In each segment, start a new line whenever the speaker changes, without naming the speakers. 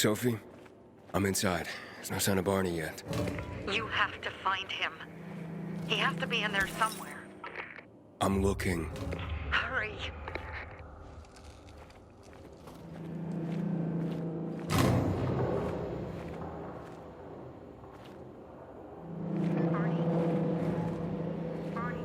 Sophie, I'm inside. There's no sign of Barney yet.
You have to find him. He has to be in there somewhere.
I'm looking.
Hurry. Barney? Barney?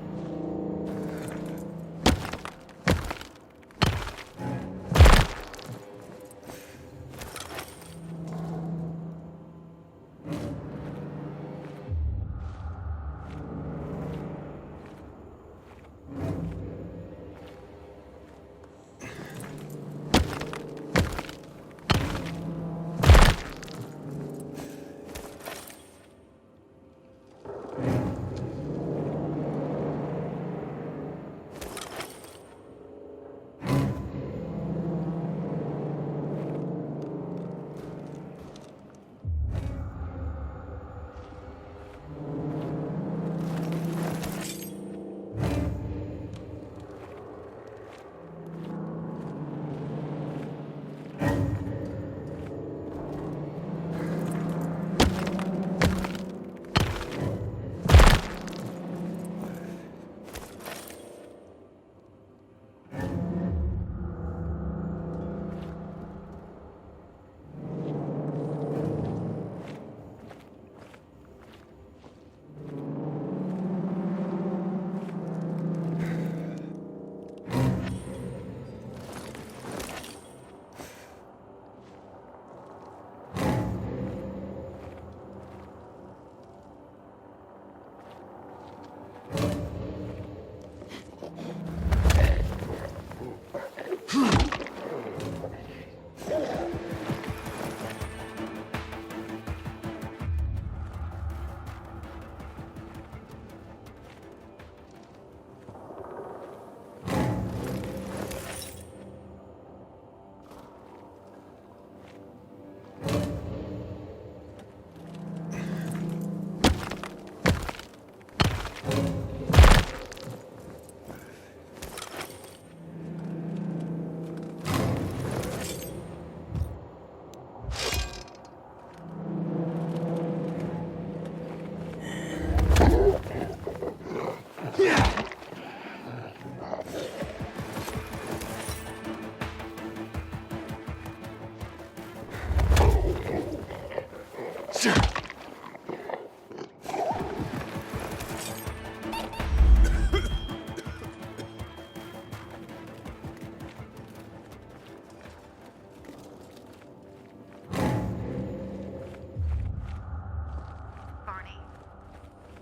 Barney,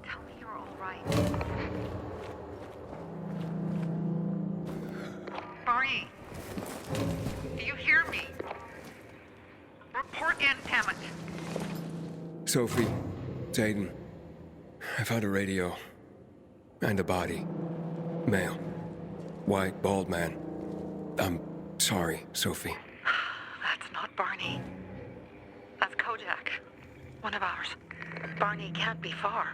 tell me you're all right. Barney, do you hear me? Report in, damn it.
Sophie, it's Aiden. I found a radio. And a body. Male. White, bald man. I'm sorry, Sophie.
That's not Barney. That's Kojak. One of ours. Barney can't be far.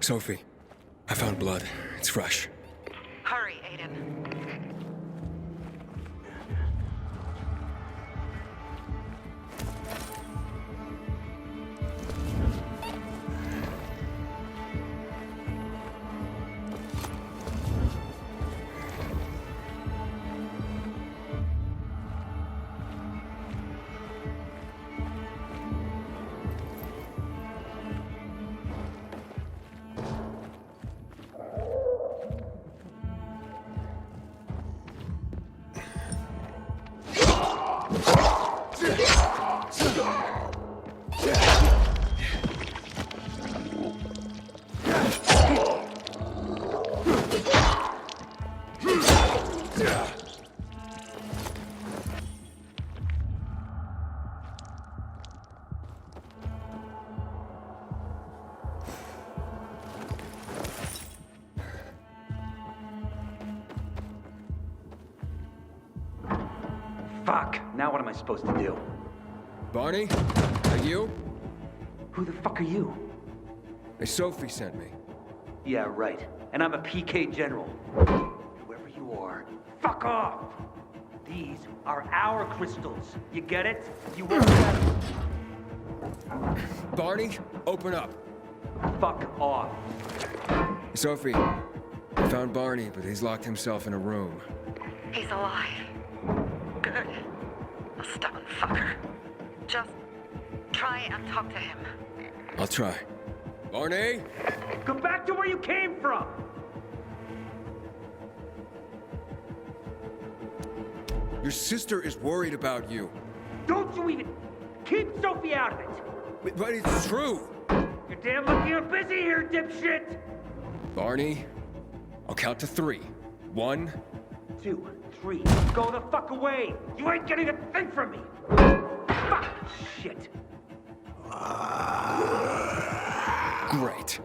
Sophie, I found blood. It's fresh.
Hurry, Aiden.
Fuck, now what am I supposed to do?
Barney? Are you?
Who the fuck are you?
Hey, Sophie sent me.
Yeah, right. And I'm a PK general. Whoever you are, fuck off! These are our crystals. You get it? You won't get it.
Barney, open up.
Fuck off.
Sophie, I found Barney, but he's locked himself in a room.
He's alive. Good. A stubborn fucker. Just try and talk to him.
I'll try. Barney?
Go back to where you came from!
Your sister is worried about you.
Don't you even... Keep Sophie out of it!
But it's true.
You're damn lucky I'm busy here, dipshit!
Barney, I'll count to 3. 1,
2, 3. Go the fuck away! You ain't getting a thing from me! Fuck! Shit!
great.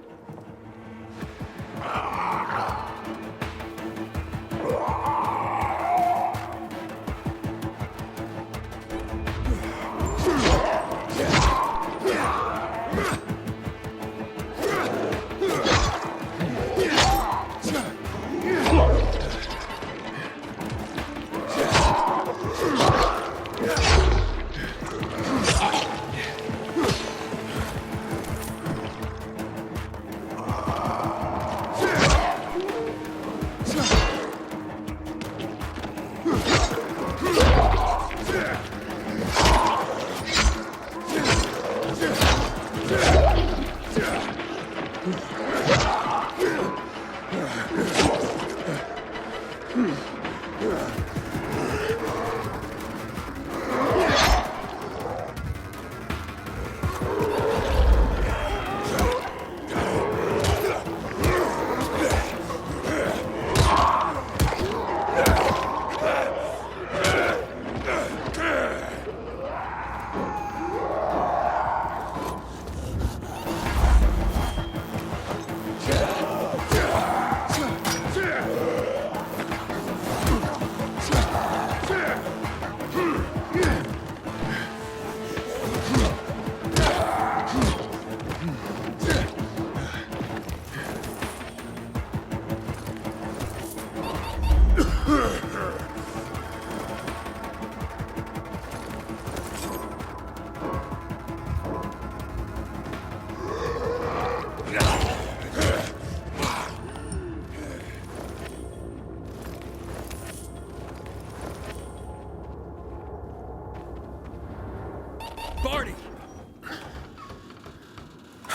Barney!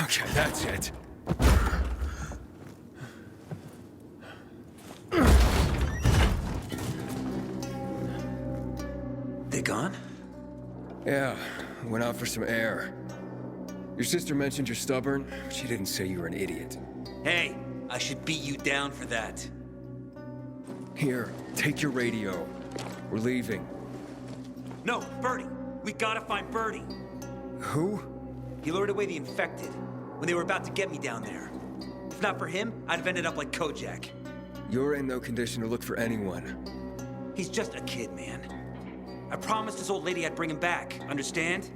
Okay, that's it.
They gone?
Yeah, went out for some air. Your sister mentioned you're stubborn. She didn't say you were an idiot.
Hey, I should beat you down for that.
Here, take your radio. We're leaving.
No, Birdie. We gotta find Birdie.
Who?
He lured away the infected when they were about to get me down there. If not for him, I'd have ended up like Kojak.
You're in no condition to look for anyone.
He's just a kid, man. I promised his old lady I'd bring him back, understand?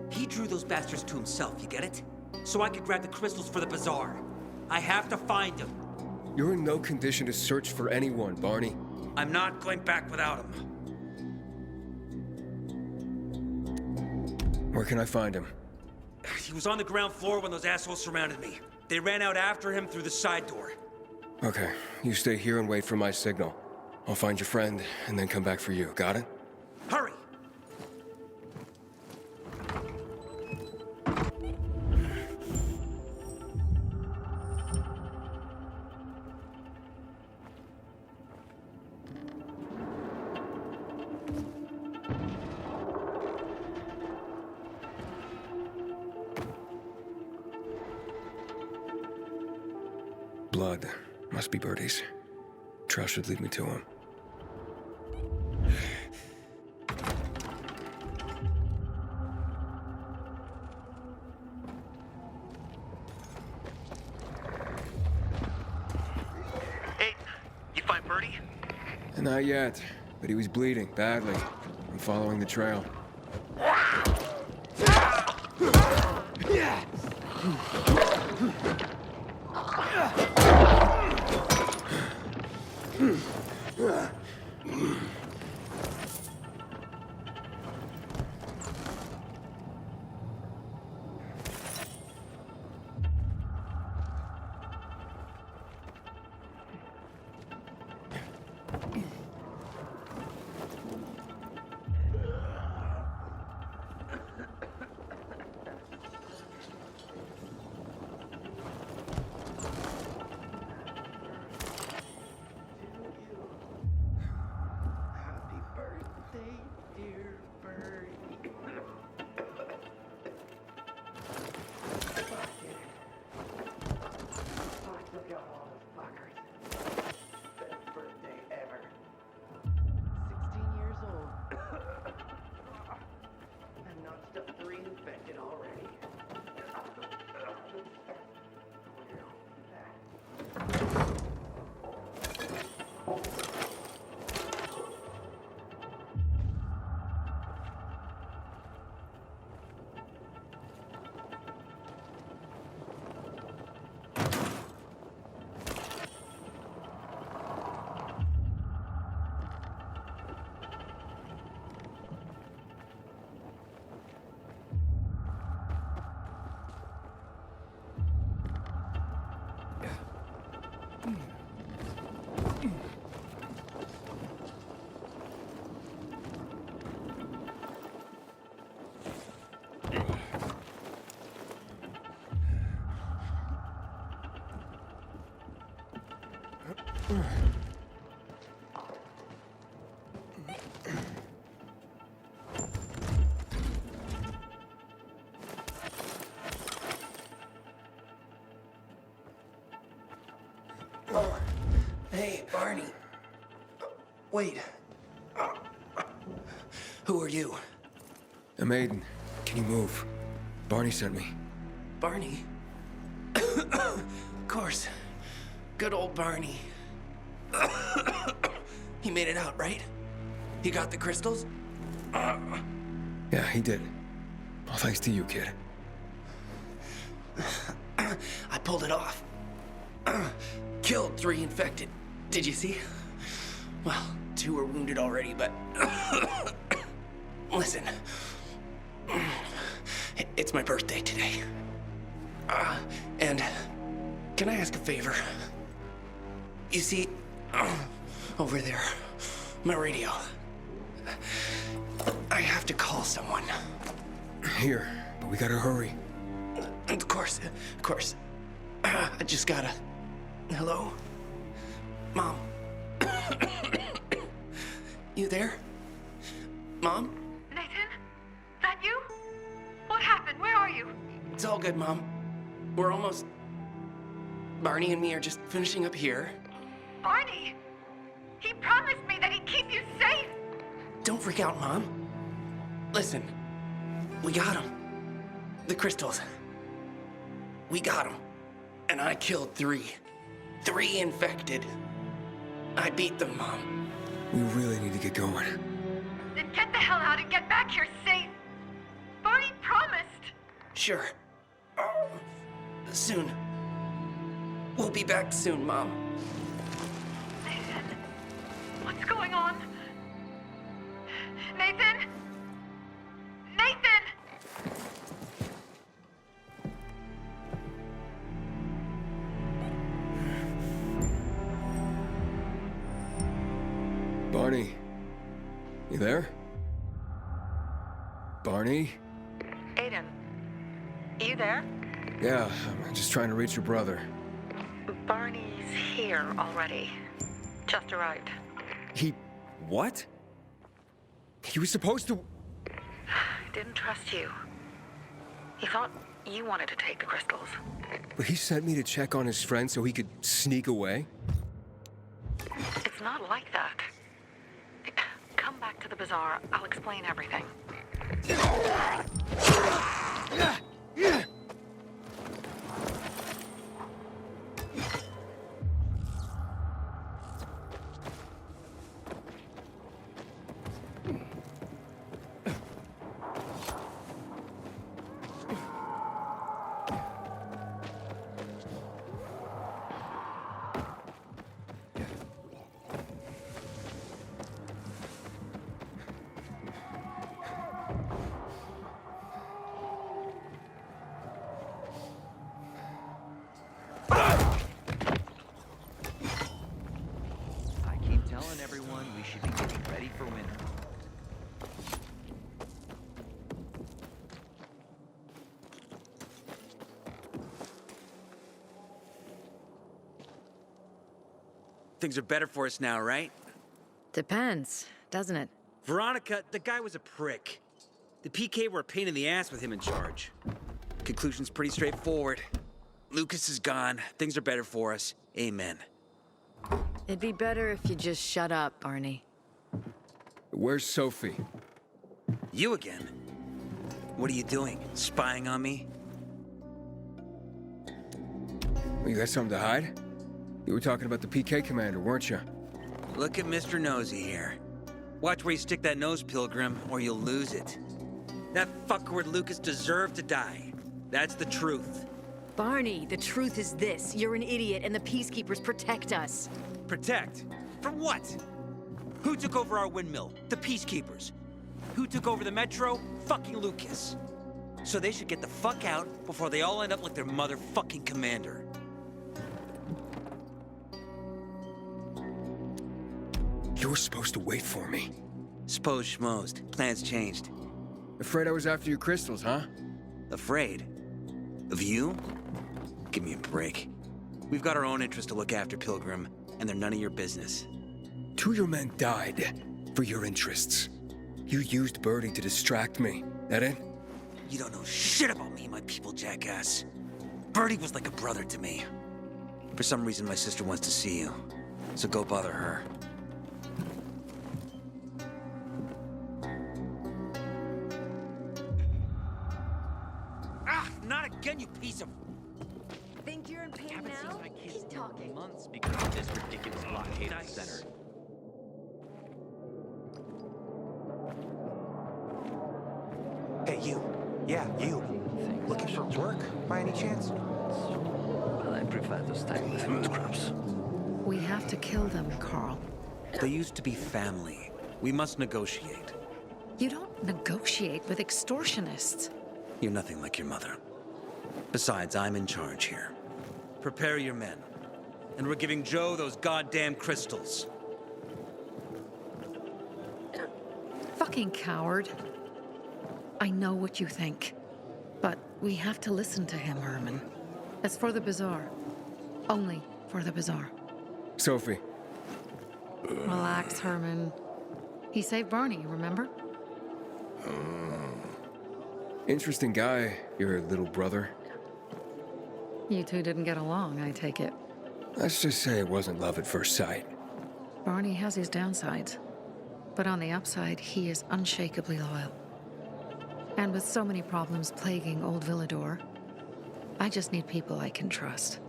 He drew those bastards to himself, you get it? So I could grab the crystals for the bazaar. I have to find him.
You're in no condition to search for anyone, Barney.
I'm not going back without him.
Where can I find him?
He was on the ground floor when those assholes surrounded me. They ran out after him through the side door.
Okay, you stay here and wait for my signal. I'll find your friend and then come back for you. Got it?
Hurry!
blood. Must be Birdie's. Trail should lead me to him.
Hey, you find Birdie?
Not yet, but he was bleeding badly. I'm following the trail.
Happy birthday, dear Birdie. Look at all those fuckers. Best birthday ever. 16 years old. And notched up 3 infected already.
Oh, hey, Barney. Wait. Who are you?
I'm Aiden. Can you move? Barney sent me.
Barney? Of course. Good old Barney. He made it out, right? He got the crystals?
Yeah, he did. All thanks to you, kid.
I pulled it off. Killed 3 infected. Did you see? Well, 2 were wounded already, but... Listen. It's my birthday today. And can I ask a favor? You see, over there, my radio. I have to call someone.
Here, but we gotta hurry.
Of course. I just gotta... Hello? Mom? You there? Mom?
Nathan? That you? What happened? Where are you?
It's all good, Mom. We're almost... Barney and me are just finishing up here.
Barney! He promised me that he'd keep you safe!
Don't freak out, Mom. Listen, we got him. The crystals. We got him. And I killed 3. 3 infected. I beat them, Mom.
We really need to get going.
Then get the hell out and get back here safe! Barney promised!
Sure. Soon. We'll be back soon, Mom.
Nathan? What's going on? Nathan? Nathan!
Barney, you there? Barney?
Aiden, you there?
Yeah, I'm just trying to reach your brother.
Barney's here already. Just arrived.
He... what? He was supposed to...
Didn't trust you. He thought you wanted to take the crystals.
But he sent me to check on his friend so he could sneak away?
It's not like that. Come back to the bazaar. I'll explain everything.
I keep telling everyone we should be getting ready for winter.
Things are better for us now, right?
Depends, doesn't it?
Veronica, the guy was a prick. The PK were a pain in the ass with him in charge. Conclusion's pretty straightforward. Lucas is gone. Things are better for us. Amen.
It'd be better if you just shut up, Barney.
Where's Sophie?
You again? What are you doing? Spying on me?
You got something to hide? You were talking about the PK commander, weren't you?
Look at Mr. Nosy here. Watch where you stick that nose, Pilgrim, or you'll lose it. That fuckward Lucas deserved to die. That's the truth.
Barney, the truth is this. You're an idiot and the Peacekeepers protect us.
Protect? From what? Who took over our windmill? The Peacekeepers. Who took over the Metro? Fucking Lucas. So they should get the fuck out before they all end up like their motherfucking commander.
You were supposed to wait for me.
S'posed schmozed. Plans changed.
Afraid I was after your crystals, huh?
Afraid? Of you? Give me a break. We've got our own interests to look after, Pilgrim, and they're none of your business.
2 of your men died for your interests. You used Birdie to distract me. That it?
You don't know shit about me and my people, jackass. Birdie was like a brother to me. For some reason, my sister wants to see you, so go bother her. Ah, not again, you piece of...
Think you're in pain
Haven't
now?
seen my kids
Keep
in
talking.
months because of this ridiculous blockade of the center.
Hey, you. Yeah, you. Looking for work, by any chance?
Well, I prefer to stay with road scrubs.
We have to kill them, Carl.
They used to be family. We must negotiate.
You don't negotiate with extortionists.
You're nothing like your mother. Besides, I'm in charge here. Prepare your men. And we're giving Joe those goddamn crystals.
Fucking coward. I know what you think. But we have to listen to him, Herman. It's for the bazaar. Only for the bazaar.
Sophie.
Relax, Herman. He saved Barney, remember?
Interesting guy, your little brother.
You two didn't get along, I take it.
Let's just say it wasn't love at first sight.
Barney has his downsides. But on the upside, he is unshakably loyal. And with so many problems plaguing old Villador, I just need people I can trust.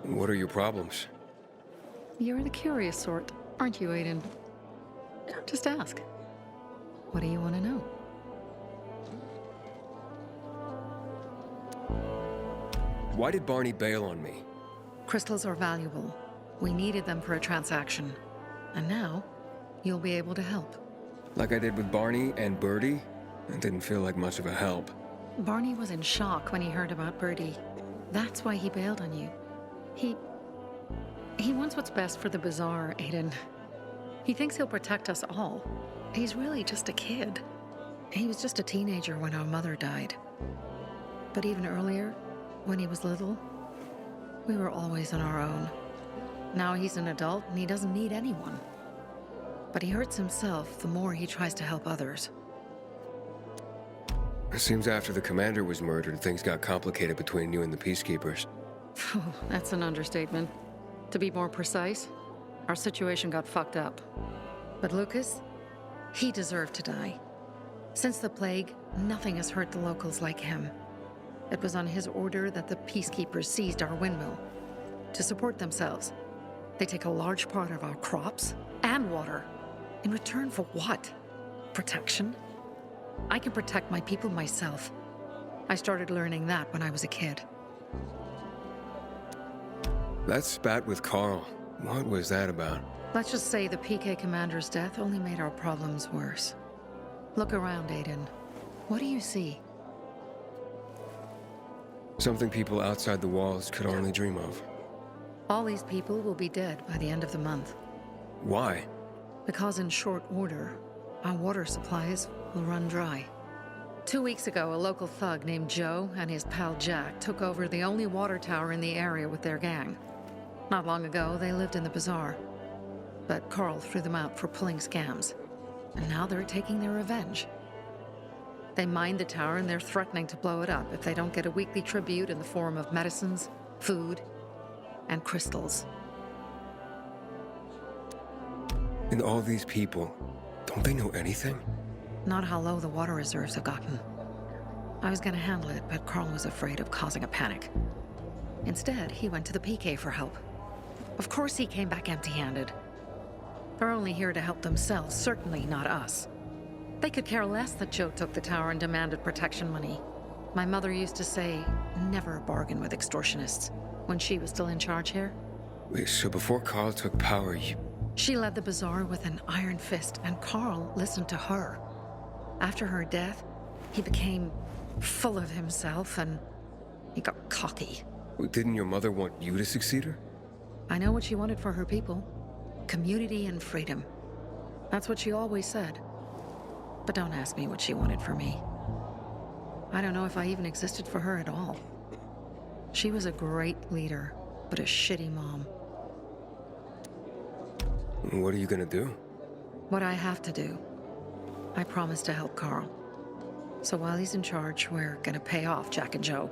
What are your problems?
You're the curious sort, aren't you, Aiden? Just ask. What do you want to know?
Why did Barney bail on me?
Crystals are valuable. We needed them for a transaction. And now, you'll be able to help.
Like I did with Barney and Birdie? It didn't feel like much of a help.
Barney was in shock when he heard about Birdie. That's why he bailed on you. He wants what's best for the bazaar, Aiden. He thinks he'll protect us all. He's really just a kid. He was just a teenager when our mother died. But even earlier, when he was little, we were always on our own. Now he's an adult and he doesn't need anyone. But he hurts himself the more he tries to help others.
It seems after the commander was murdered, things got complicated between you and the Peacekeepers.
Oh, that's an understatement. To be more precise, our situation got fucked up. But Lucas, he deserved to die. Since the plague, nothing has hurt the locals like him. It was on his order that the Peacekeepers seized our windmill. To support themselves, they take a large part of our crops and water. In return for what? Protection? I can protect my people myself. I started learning that when I was a kid.
That spat with Carl, what was that about?
Let's just say the PK commander's death only made our problems worse. Look around, Aiden. What do you see?
Something people outside the walls could only dream of.
All these people will be dead by the end of the month.
Why?
Because in short order, our water supplies will run dry. 2 weeks ago, a local thug named Joe and his pal Jack took over the only water tower in the area with their gang. Not long ago, they lived in the bazaar. But Carl threw them out for pulling scams. And now they're taking their revenge. They mined the tower and they're threatening to blow it up if they don't get a weekly tribute in the form of medicines, food, and crystals.
And all these people, don't they know anything?
Not how low the water reserves have gotten. I was gonna handle it, but Carl was afraid of causing a panic. Instead, he went to the PK for help. Of course he came back empty-handed. They're only here to help themselves, certainly not us. They could care less that Joe took the tower and demanded protection money. My mother used to say, never bargain with extortionists, when she was still in charge here.
Wait, so before Carl took power,
She led the bazaar with an iron fist, and Carl listened to her. After her death, he became full of himself and he got cocky.
Didn't your mother want you to succeed her?
I know what she wanted for her people. Community and freedom. That's what she always said. But don't ask me what she wanted for me. I don't know if I even existed for her at all. She was a great leader, but a shitty mom.
What are you gonna do?
What I have to do. I promised to help Carl. So while he's in charge, we're gonna pay off Jack and Joe.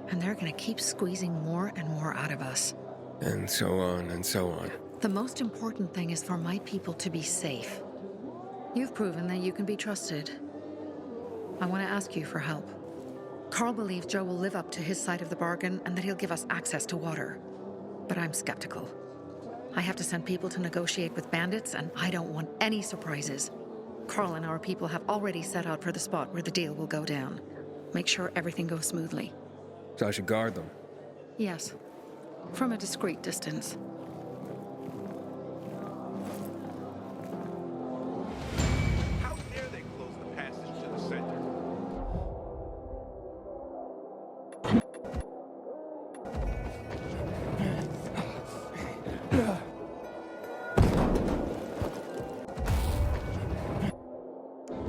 And they're gonna keep squeezing more and more out of us.
And so on and so on.
The most important thing is for my people to be safe. You've proven that you can be trusted. I want to ask you for help. Carl believes Joe will live up to his side of the bargain and that he'll give us access to water. But I'm skeptical. I have to send people to negotiate with bandits, and I don't want any surprises. Carl and our people have already set out for the spot where the deal will go down. Make sure everything goes smoothly.
So I should guard them?
Yes. From a discreet distance.
How dare they close the passage to the center?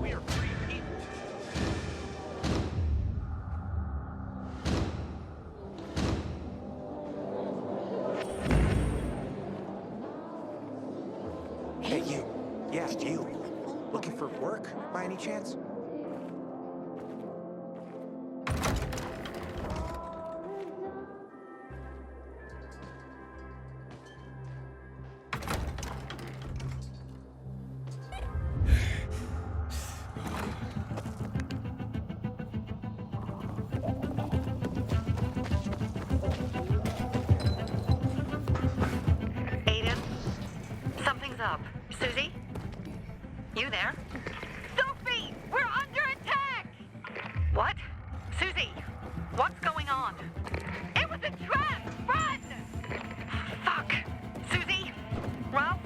We are free people.
Hey, you. Yeah, you. Looking for work, by any chance?
Aiden? Something's up. Susie? You there? Sophie! We're under attack! What? Susie! What's going on? It was a trap! Run! Fuck! Susie? Ralph?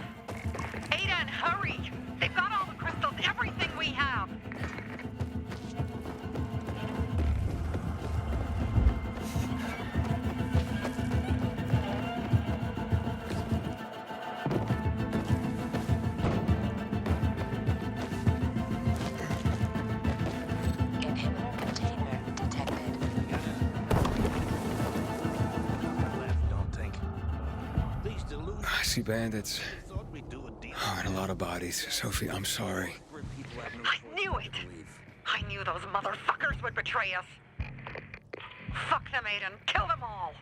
Aiden, hurry! They've got all the crystals, everything we have!
Inhibitor container detected.
Left, don't think. These delusions
I see bandits.
thought we'd do a deal.
Oh, and a lot of bodies. Sophie, I'm sorry.
I knew it! I knew knew those motherfuckers would betray us. Fuck them, Aiden. Kill them all.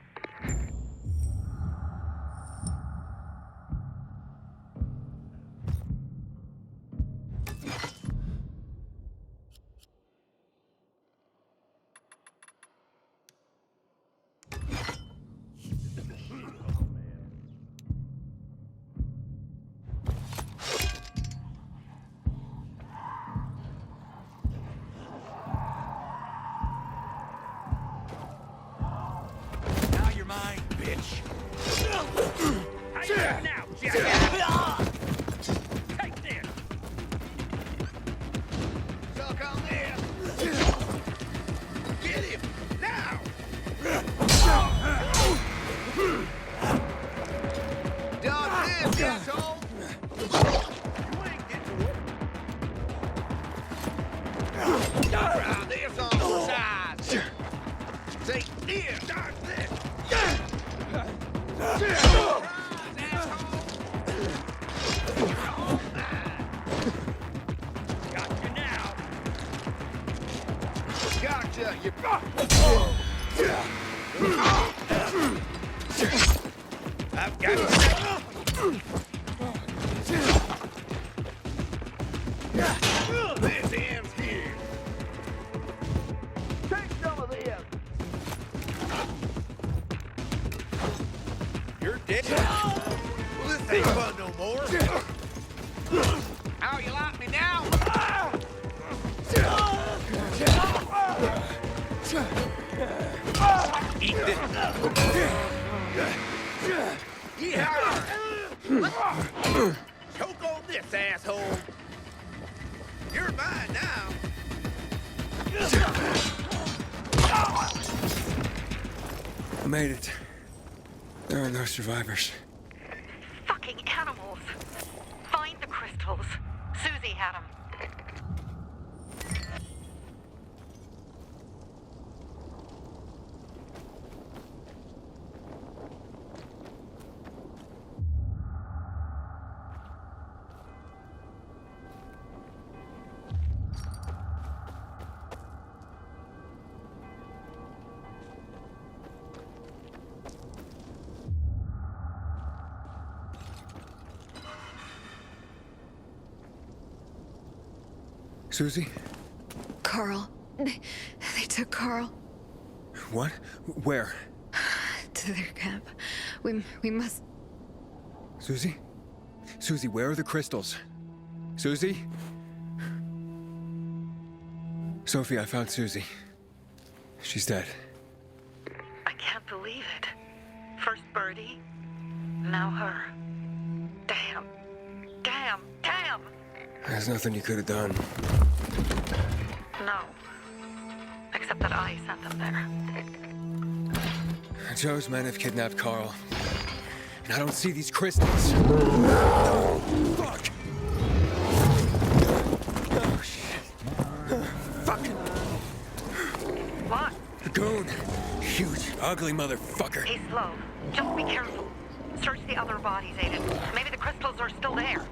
Now you're mine, bitch. How you doing now, jackass? Take this.
Suck on this! Get him! Now! Dodge this, asshole! You ain't getting it. Try this on the side. Say, here, dodge this! Surprise, asshole! All mine.
Got you now.
Gotcha, you... I've got you. This ends here. Take some of this. You're dead. Well, this ain't fun no more. How you like me now?
Eat this.
Yeah. Choke on this, asshole. You're mine now.
I made it. There are no survivors.
Fucking animals. Find the crystals. Susie had them.
Susie?
Carl. They took Carl
What? Where?
to their camp. We must...
Susie? Susie, where are the crystals? Susie? Sophie, I found Susie. She's dead.
I can't believe it. First Birdie, now her. Damn. Damn. Damn!
There's nothing you could have done.
No. Except that I sent them there.
Joe's men have kidnapped Carl. And I don't see these crystals. No! Fuck! Oh, shit. Fuck!
What?
The goon. Huge, ugly motherfucker.
He's slow. Just be careful. Search the other bodies, Aiden. Maybe the crystals are still there.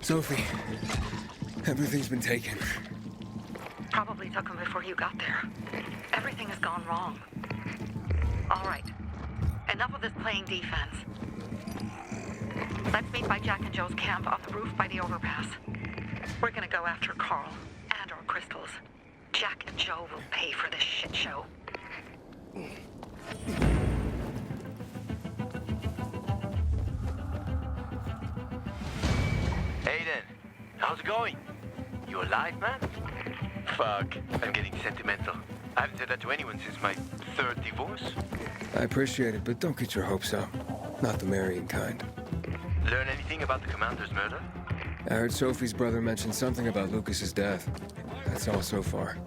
Sophie, everything's been taken.
Probably took them before you got there. Everything has gone wrong. All right. Enough of this playing defense. Let's meet by Jack and Joe's camp on the roof by the overpass. We're gonna go after Carl and our crystals. Jack and Joe will pay for this shit show.
Aiden, how's it going? You alive, man? Fuck, I'm getting sentimental. I haven't said that to anyone since my third divorce.
I appreciate it, but don't get your hopes up. Not the marrying kind.
Learn anything about the commander's murder?
I heard Sophie's brother mention something about Lucas's death. That's all so far.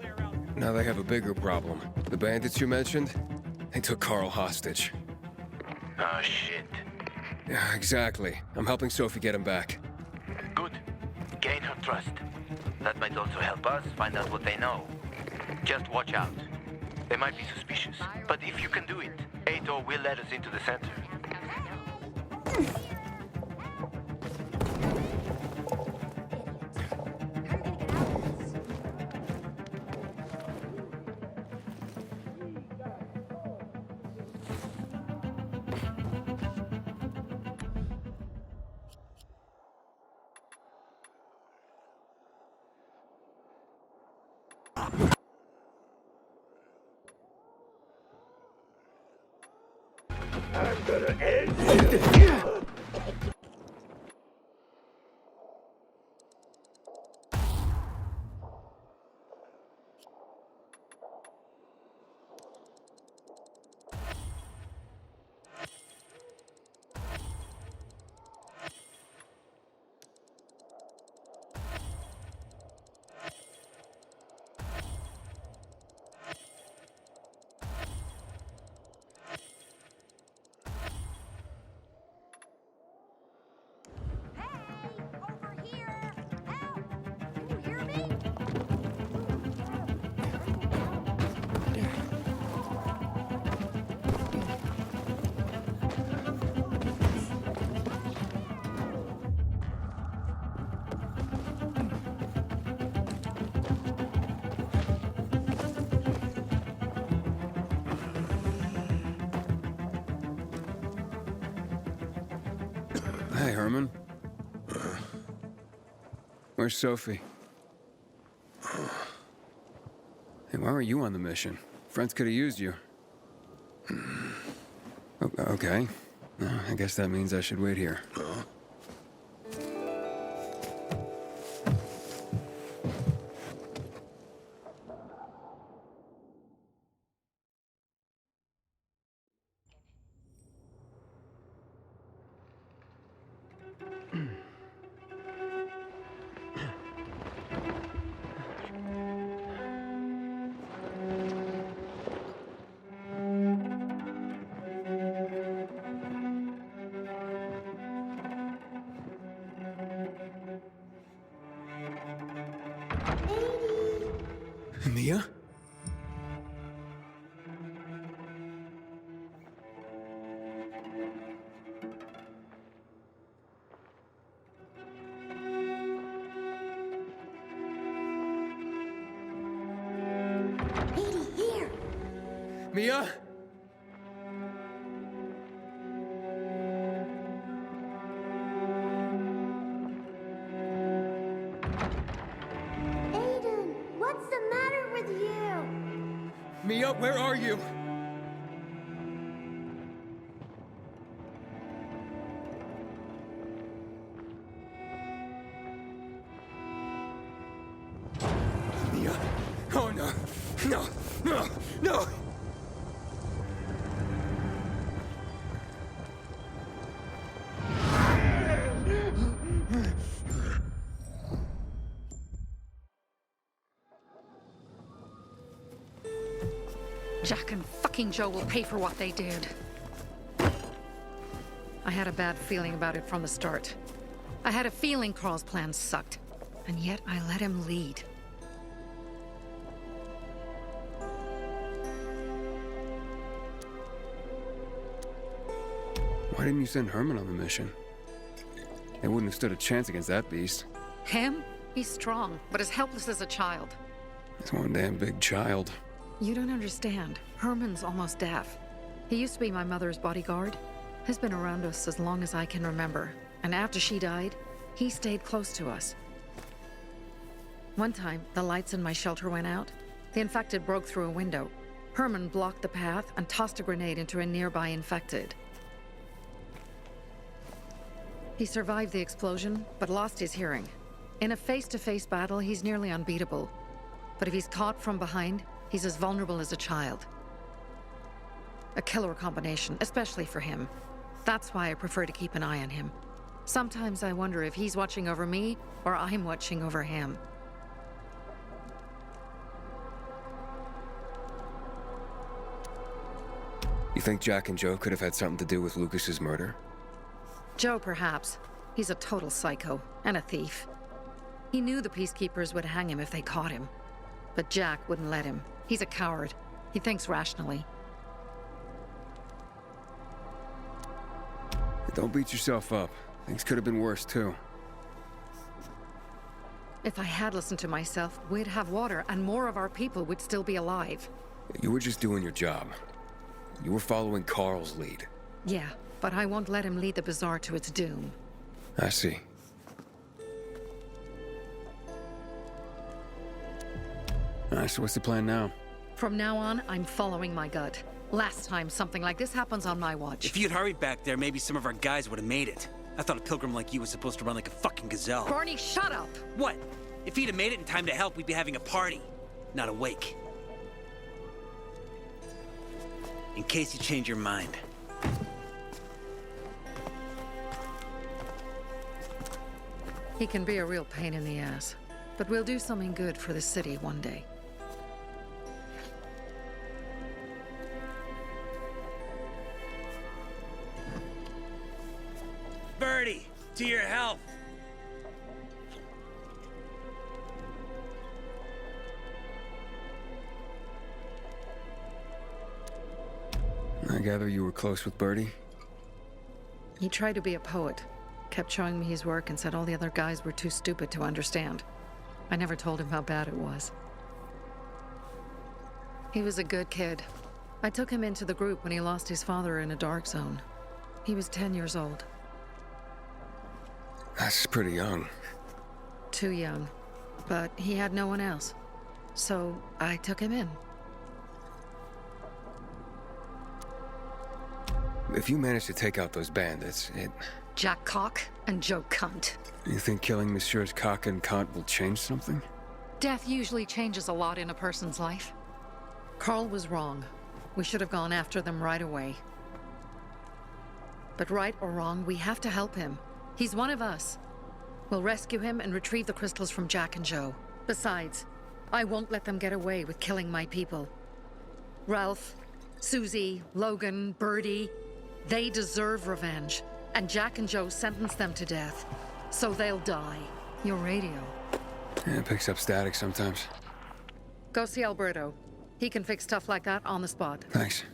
Now they have a bigger problem. The bandits you mentioned, they took Carl hostage.
Oh, shit.
Yeah, exactly. I'm helping Sophie get him back.
Good. Gain her trust. That might also help us find out what they know. Just watch out. They might be suspicious. But if you can do it, Ato will let us into the center.
I'm gonna end you.
Hey, Herman. Where's Sophie? Hey, why were you on the mission? Friends could have used you. Okay. I guess that means I should wait here. Mia?
Edie, here!
Mia?
Aiden, what's the matter with you?
Mia, where are you? Mia? Oh no! No! No! No!
Jack and fucking Joe will pay for what they did. I had a bad feeling about it from the start. I had a feeling Carl's plan sucked, and yet I let him lead.
Why didn't you send Herman on the mission? They wouldn't have stood a chance against that beast.
Him? He's strong, but as helpless as a child.
He's one damn big child.
You don't understand. Herman's almost deaf. He used to be my mother's bodyguard. He's been around us as long as I can remember. And after she died, he stayed close to us. One time, the lights in my shelter went out. The infected broke through a window. Herman blocked the path and tossed a grenade into a nearby infected. He survived the explosion, but lost his hearing. In a face-to-face battle, he's nearly unbeatable. But if he's caught from behind, he's as vulnerable as a child. A killer combination, especially for him. That's why I prefer to keep an eye on him. Sometimes I wonder if he's watching over me, or I'm watching over him.
You think Jack and Joe could have had something to do with Lucas's murder?
Joe, perhaps. He's a total psycho, and a thief. He knew the Peacekeepers would hang him if they caught him. But Jack wouldn't let him. He's a coward. He thinks rationally.
Don't beat yourself up. Things could have been worse, too.
If I had listened to myself, we'd have water, and more of our people would still be alive.
You were just doing your job. You were following Carl's lead.
Yeah, but I won't let him lead the Bazaar to its doom.
I see. Alright, so what's the plan now?
From now on, I'm following my gut. Last time something like this happens on my watch.
If you'd hurried back there, maybe some of our guys would have made it. I thought a pilgrim like you was supposed to run like a fucking gazelle.
Barney, shut up!
What? If he'd have made it in time to help, we'd be having a party, not a wake. In case you change your mind.
He can be a real pain in the ass, but we'll do something good for the city one day.
Birdie, to your health.
I gather you were close with Birdie?
He tried to be a poet, kept showing me his work and said all the other guys were too stupid to understand. I never told him how bad it was. He was a good kid. I took him into the group when he lost his father in a dark zone. He was 10 years old.
That's pretty young.
Too young. But he had no one else. So I took him in.
If you manage to take out those bandits,
Jack Cock and Joe Cunt.
You think killing Messieurs Cock and Cunt will change something?
Death usually changes a lot in a person's life. Carl was wrong. We should have gone after them right away. But right or wrong, we have to help him. He's one of us. We'll rescue him and retrieve the crystals from Jack and Joe. Besides, I won't let them get away with killing my people. Ralph, Susie, Logan, Birdie, they deserve revenge. And Jack and Joe sentenced them to death. So they'll die. Your radio.
Yeah, it picks up static sometimes.
Go see Alberto. He can fix stuff like that on the spot.
Thanks.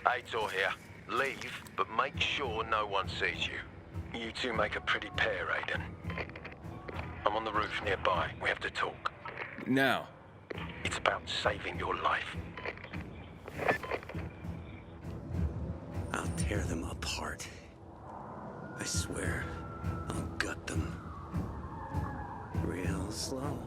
Aitor here. Leave, but make sure no one sees you. You two make a pretty pair, Aiden. I'm on the roof nearby. We have to talk.
Now.
It's about saving your life.
I'll tear them apart. I swear, I'll gut them. Real slow.